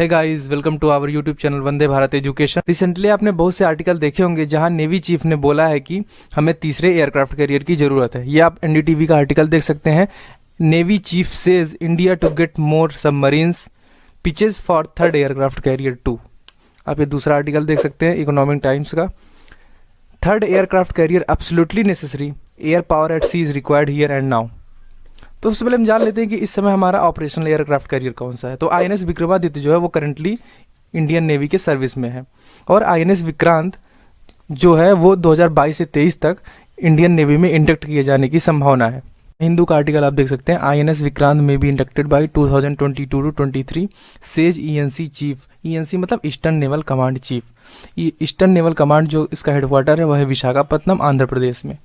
Hey guys, welcome to our YouTube channel Vande Bharat education. Recently आपने बहुत से आर्टिकल देखे होंगे जहां नेवी चीफ ने बोला है कि हमें तीसरे एयरक्राफ्ट कैरियर की ज़रूरत है। ये आप एनडीटीवी का आर्टिकल देख सकते हैं। Navy chief says India to get more submarines, pitches for third aircraft carrier 2। आप ये दूसरा आर्टिकल देख सकते हैं इकोनॉमिक टाइम्स का। Third aircraft carrier absolutely necessary, air power at sea is required here and now. तो सबसे पहले हम जान लेते हैं कि इस समय हमारा ऑपरेशनल एयरक्राफ्ट कैरियर कौन सा है। तो आईएनएस विक्रमादित्य जो है वो करंटली इंडियन नेवी के सर्विस में है, और आईएनएस विक्रांत जो है वो 2022 से 23 तक इंडियन नेवी में इंडक्ट किए जाने की संभावना है। हिंदू का आर्टिकल आप देख सकते हैं, आईएनएस विक्रांत में भी inducted by 2022 to 23 says ENC chief. ENC मतलब eastern naval command chief. Eastern naval command जो इसका हेडक्वार्टर है वह है विशाखापत्तनम, आंध्र प्रदेश में।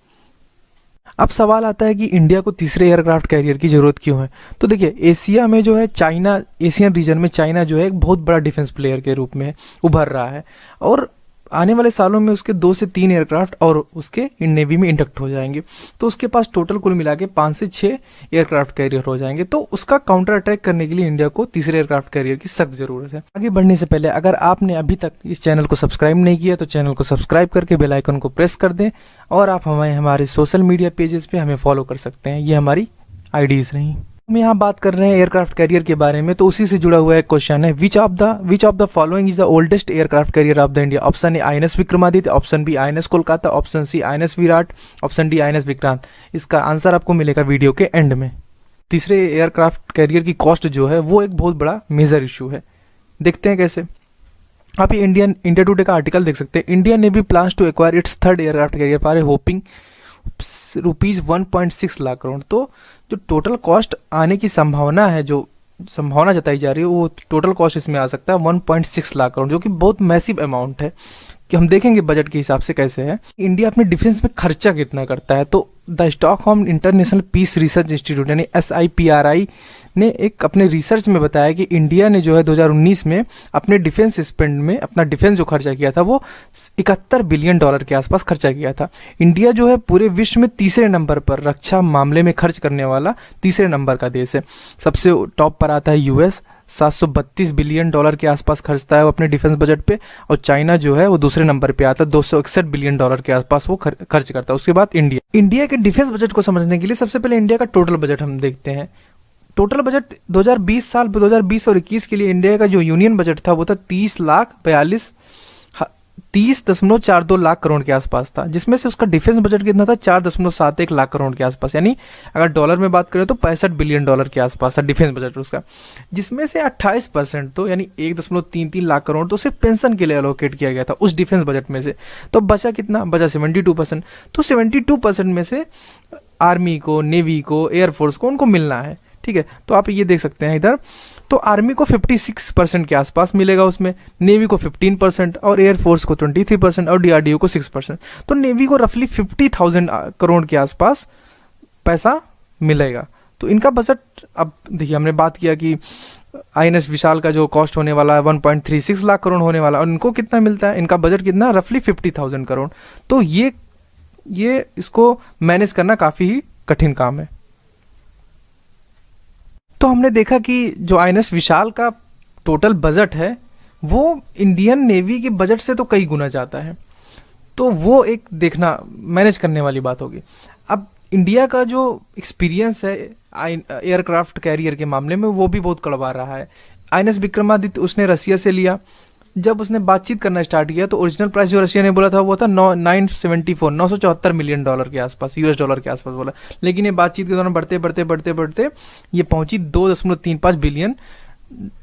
अब सवाल आता है कि इंडिया को तीसरे एयरक्राफ्ट कैरियर की जरूरत क्यों है। तो देखिए, एशिया में जो है चाइना, एशियन रीजन में चाइना जो है एक बहुत बड़ा डिफेंस प्लेयर के रूप में उभर रहा है, और आने वाले सालों में उसके 2 से 3 एयरक्राफ्ट और उसके नेवी में इंडक्ट हो जाएंगे। तो उसके पास टोटल कुल मिला के 5 से 6 एयरक्राफ्ट कैरियर हो जाएंगे। तो उसका काउंटर अटैक करने के लिए इंडिया को तीसरे एयरक्राफ्ट कैरियर की सख्त जरूरत है। आगे बढ़ने से पहले अगर आपने अभी तक इस चैनल को सब्सक्राइब नहीं किया तो चैनल को सब्सक्राइब करके बेल आइकन को प्रेस कर दें, और आप हमारे सोशल मीडिया पेजेस पे हमें फॉलो कर सकते हैं। ये हमारी आईडीज रही। हम यहाँ बात कर रहे हैं एयरक्राफ्ट कैरियर के बारे में, तो उसी से जुड़ा हुआ एक क्वेश्चन है, which of the following is the oldest aircraft carrier of the India. Option A INS Vikramaditya, option B INS Kolkata, option C INS Viraat, option D INS Vikrant. इसका आंसर आपको मिलेगा वीडियो के एंड में। तीसरे एयरक्राफ्ट कैरियर की कॉस्ट जो है वो एक बहुत बड़ा मेजर इशू है। देखते हैं कैसे। आप ये इंडिया टुडे का आर्टिकल देख सकते हैं। Indian navy plans to acquire its third aircraft carrier for a whopping rupees 1.6 lakh crore. तो जो टोटल कॉस्ट आने की संभावना है, जो संभावना जताई जा रही है, वो टोटल कॉस्ट इसमें आ सकता है 1.6 लाख करोड़, जो कि बहुत मैसिव अमाउंट है। कि हम देखेंगे बजट के हिसाब से कैसे है। इंडिया अपने डिफेंस में खर्चा कितना करता है। तो the Stockholm International Peace Research Institute यानी SIPRI ने एक अपने रिसर्च में बताया कि इंडिया ने जो है 2019 में अपने डिफेंस स्पेंड में, अपना डिफेंस जो खर्चा किया था वो $71 बिलियन के आसपास खर्चा किया था। इंडिया जो है पूरे विश्व में तीसरे नंबर पर, रक्षा मामले में खर्च करने वाला तीसरे नंबर का देश है। सबसे टॉप पर आता है यूएस, $732 बिलियन के आसपास खर्चता है वो अपने डिफेंस बजट पे, और चाइना जो है वो दूसरे नंबर पे आता है, $261 बिलियन के आसपास वो खर्च करता है। उसके बाद इंडिया के डिफेंस बजट को समझने के लिए सबसे पहले इंडिया का टोटल बजट हम देखते हैं। टोटल बजट 2020 और 21 के लिए इंडिया का जो यूनियन बजट था वो था 30.42 लाख करोड़ के आसपास था, जिसमें से उसका डिफेंस बजट कितना था 4.71 लाख करोड़ के आसपास, यानी अगर डॉलर में बात करें तो $65 बिलियन के आसपास था डिफेंस बजट उसका। जिसमें से 28% तो यानी 1.33 लाख करोड़ तो सिर्फ पेंशन के लिए एलोकेट किया गया था उस डिफेंस बजट में से। तो बचा कितना, बचा 72%। तो 72% में से आर्मी को, नेवी को, एयरफोर्स को, उनको मिलना है। ठीक है, तो आप ये देख सकते हैं इधर। तो आर्मी को 56% के आसपास मिलेगा, उसमें नेवी को 15% और एयरफोर्स को 23% और डीआरडीओ को 6%। तो नेवी को रफली 50,000 करोड़ के आसपास पैसा मिलेगा। तो इनका बजट, अब देखिए हमने बात किया कि आईएनएस विशाल का जो कॉस्ट होने वाला है 1.36 लाख करोड़ होने वाला, और इनको कितना मिलता है, इनका बजट कितना, रफली 50,000 करोड़। तो ये इसको मैनेज करना काफ़ी ही कठिन काम है। तो हमने देखा कि जो आईएनएस विशाल का टोटल बजट है वो इंडियन नेवी के बजट से तो कई गुना जाता है। तो वो एक देखना, मैनेज करने वाली बात होगी। अब इंडिया का जो एक्सपीरियंस है एयरक्राफ्ट कैरियर के मामले में वो भी बहुत कड़वा रहा है। आईएनएस विक्रमादित्य उसने रसिया से लिया। जब उसने बातचीत करना स्टार्ट किया तो ओरिजिनल प्राइस जो रशिया ने बोला था वो था 974 मिलियन डॉलर के आसपास, US डॉलर के आसपास बोला। लेकिन ये बातचीत के दौरान बढ़ते ये पहुंची 2.35 बिलियन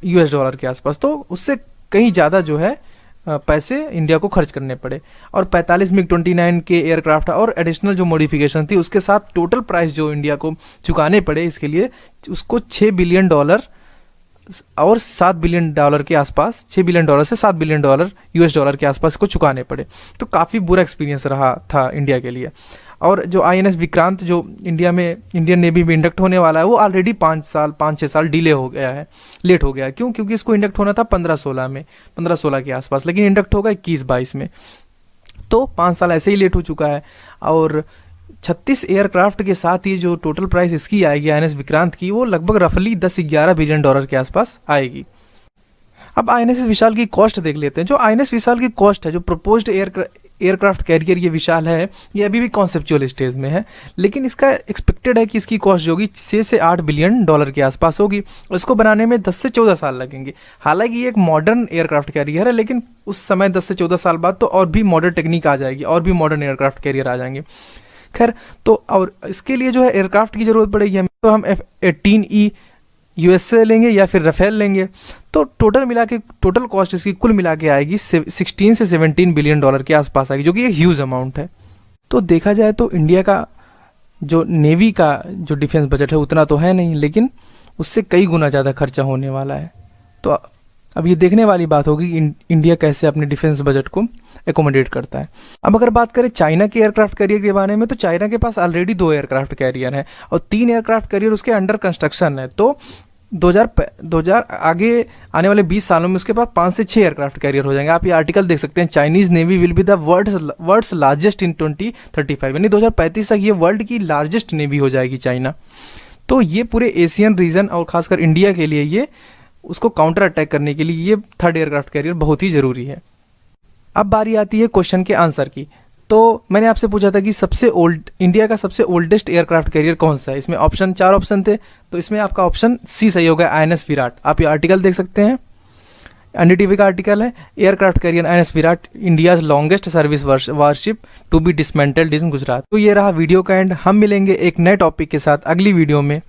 US डॉलर के आसपास। तो उससे कहीं ज़्यादा जो है पैसे इंडिया को खर्च करने पड़े। और 45 MiG-29 के एयरक्राफ्ट और एडिशनल जो मॉडिफिकेशन थी उसके साथ टोटल प्राइस जो इंडिया को चुकाने पड़े इसके लिए, उसको $6 बिलियन और $7 बिलियन के आसपास, $6 बिलियन से $7 बिलियन US डॉलर के आसपास को चुकाने पड़े। तो काफ़ी बुरा एक्सपीरियंस रहा था इंडिया के लिए। और जो आईएनएस विक्रांत जो इंडियन नेवी में इंडक्ट होने वाला है वो ऑलरेडी 5-6 साल डिले हो गया है, लेट हो गया है। क्यों? क्योंकि इसको इंडक्ट होना था 15-16 के आसपास, लेकिन इंडक्ट होगा 21-22 में। तो 5 साल ऐसे ही लेट हो चुका है। और 36 एयरक्राफ्ट के साथ ही जो टोटल प्राइस इसकी आएगी आईएनएस विक्रांत की, वो लगभग रफली $10-11 बिलियन के आसपास आएगी। अब INS विशाल की कॉस्ट देख लेते हैं। जो INS विशाल की कॉस्ट है, जो प्रपोज्ड एयरक्राफ्ट कैरियर ये विशाल है, ये अभी भी कॉन्सेप्चुअल स्टेज में है, लेकिन इसका एक्सपेक्टेड है कि इसकी कॉस्ट जो होगी 6 से 8 बिलियन डॉलर के आसपास होगी और इसको बनाने में 10 से 14 साल लगेंगे। हालांकि ये एक मॉडर्न एयरक्राफ्ट कैरियर है, लेकिन उस समय 10 से 14 साल बाद तो और भी मॉडर्न टेक्निक आ जाएगी, और भी मॉडर्न एयरक्राफ्ट कैरियर आ जाएंगे। खैर, तो और इसके लिए जो है एयरक्राफ्ट की ज़रूरत पड़ेगी हमें, तो हम F-18E USA लेंगे या फिर राफेल लेंगे। तो टोटल मिला के टोटल कॉस्ट इसकी कुल मिला के आएगी 16 से 17 बिलियन डॉलर के आसपास आएगी, जो कि एक ह्यूज अमाउंट है। तो देखा जाए तो इंडिया का जो नेवी का जो डिफेंस बजट है उतना तो है नहीं, लेकिन उससे कई गुना ज़्यादा खर्चा होने वाला है। तो अब ये देखने वाली बात होगी कि इंडिया कैसे अपने डिफेंस बजट को एकोमोडेट करता है। अब अगर बात करें चाइना के एयरक्राफ्ट कैरियर के बारे में, तो चाइना के पास ऑलरेडी 2 एयरक्राफ्ट कैरियर हैं और 3 एयरक्राफ्ट कैरियर उसके अंडर कंस्ट्रक्शन है। तो 2000 आगे आने वाले 20 सालों में उसके पास 5 से 6 एयरक्राफ्ट कैरियर हो जाएंगे। आप ये आर्टिकल देख सकते हैं, Chinese navy will be the world's largest in 2035, यानी 2035 तक ये वर्ल्ड की लार्जेस्ट नेवी हो जाएगी चाइना। तो ये पूरे एशियन रीजन और खासकर इंडिया के लिए ये उसको काउंटर अटैक करने के लिए ये 3rd एयरक्राफ्ट कैरियर बहुत ही ज़रूरी है। अब बारी आती है क्वेश्चन के आंसर की। तो मैंने आपसे पूछा था कि इंडिया का सबसे ओल्डेस्ट एयरक्राफ्ट कैरियर कौन सा है। इसमें 4 ऑप्शन थे, तो इसमें आपका ऑप्शन सी सही होगा, INS विराट। आप ये आर्टिकल देख सकते हैं, NDTV का आर्टिकल है, aircraft carrier INS Viraat, India's longest service warship to be dismantled in Gujarat. तो ये रहा वीडियो का एंड। हम मिलेंगे एक नए टॉपिक के साथ अगली वीडियो में।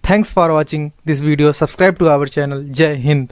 Thanks for watching this video, subscribe to our channel. जय हिंद।